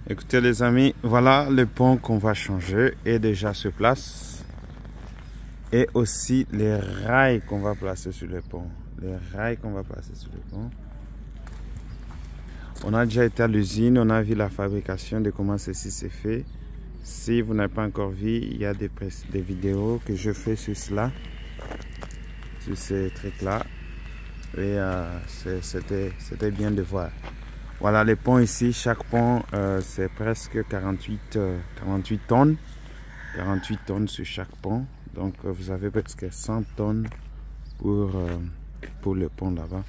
Écoutez les amis, voilà le pont qu'on va changer est déjà sur place. Et aussi les rails qu'on va placer sur le pont. Les rails qu'on va placer sur le pont. On a déjà été à l'usine, on a vu la fabrication de comment ceci s'est fait. Si vous n'avez pas encore vu, il y a des vidéos que je fais sur cela. Sur ces trucs-là. Et c'était bien de voir. Voilà les ponts ici, chaque pont c'est presque 48 tonnes. 48 tonnes sur chaque pont. Donc vous avez presque 100 tonnes pour le pont là-bas.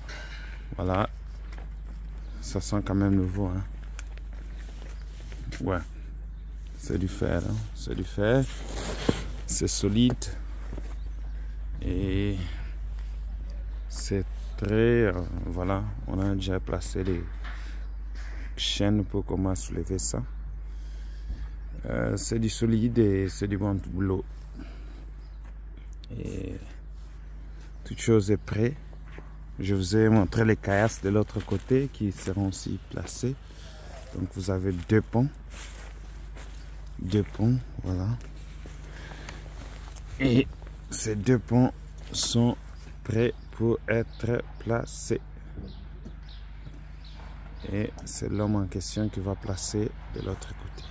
Voilà. Ça sent quand même nouveau. Hein. Ouais. C'est du fer. Hein. C'est du fer. C'est solide. Et c'est très... voilà. On a déjà placé les chaînes pour comment soulever ça. C'est du solide et c'est du bon boulot. Et toute chose est prête. Je vous ai montré les caillasses de l'autre côté qui seront aussi placés. Donc vous avez deux ponts. Deux ponts, voilà. Et ces deux ponts sont prêts pour être placés. Et c'est l'homme en question qui va placer de l'autre côté.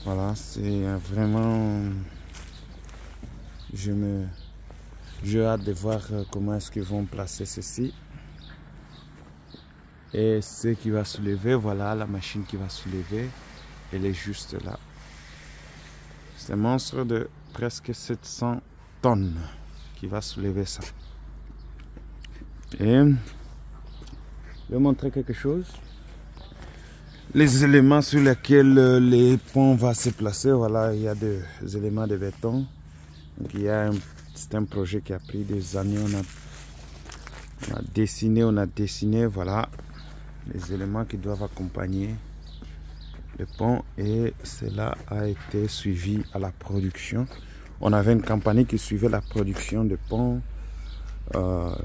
Voilà, c'est vraiment... J'ai hâte de voir comment est-ce qu'ils vont placer ceci. Et ce qui va soulever, voilà la machine qui va soulever. Elle est juste là. C'est un monstre de presque 700 tonnes qui va soulever ça. Et je vais montrer quelque chose. Les éléments sur lesquels les ponts vont se placer, voilà, il y a des éléments de béton. Donc il y a c'est un projet qui a pris des années. On a dessiné, voilà, les éléments qui doivent accompagner le pont. Et cela a été suivi à la production. On avait une compagnie qui suivait la production de pont, la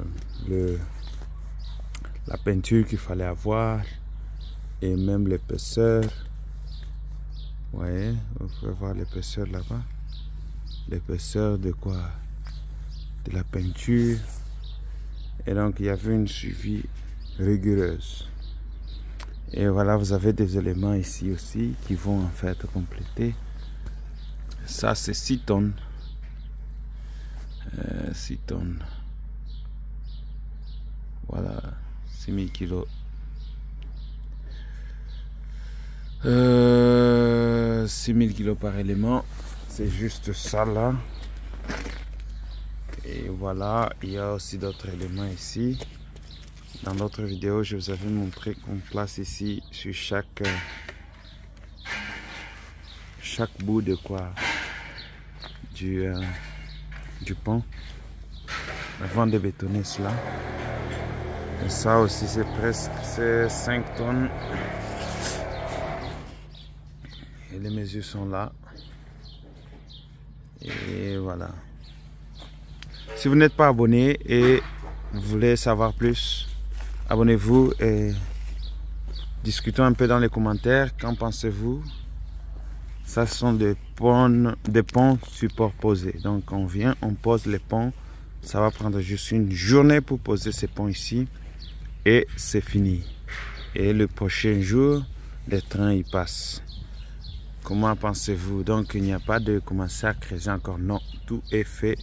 peinture qu'il fallait avoir et même l'épaisseur. Vous voyez, vous pouvez voir l'épaisseur là-bas. L'épaisseur de quoi? De la peinture. Et donc il y avait une suivi rigoureuse. Et voilà, vous avez des éléments ici aussi qui vont en fait compléter. Ça c'est 6 tonnes. 6 tonnes. Voilà, 6000 kilos. 6000 kilos par élément. C'est juste ça là. Et voilà, il y a aussi d'autres éléments ici. Dans d'autres vidéos, je vous avais montré qu'on place ici sur chaque bout de quoi du pont avant de bétonner cela. Et ça aussi c'est presque 5 tonnes. Et les mesures sont là. Et voilà. Si vous n'êtes pas abonné et vous voulez savoir plus, abonnez-vous et discutons un peu dans les commentaires. Qu'en pensez-vous? Ça sont des ponts superposés. Donc on vient, on pose les ponts. Ça va prendre juste une journée pour poser ces ponts ici. Et c'est fini. Et le prochain jour, les trains y passent. Comment pensez-vous? Donc il n'y a pas de commencer à creuser encore. Non, tout est fait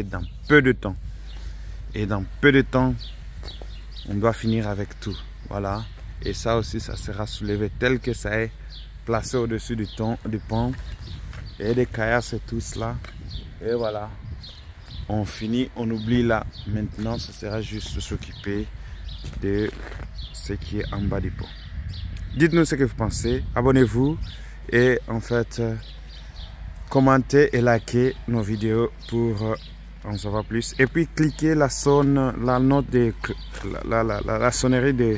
dans peu de temps. Et dans peu de temps, on doit finir avec tout. Voilà. Et ça aussi, ça sera soulevé tel que ça est placé au-dessus du pont. Et des caillasses et tout cela. Et voilà. On finit, on oublie là. Maintenant, ce sera juste s'occuper de ce qui est en bas du pont. Dites-nous ce que vous pensez. Abonnez-vous. Et en fait, commentez et likez nos vidéos pour en savoir plus. Et puis cliquez la sonnerie de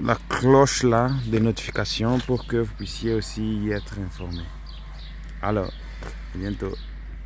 la cloche là de notification pour que vous puissiez aussi y être informé. Alors, à bientôt.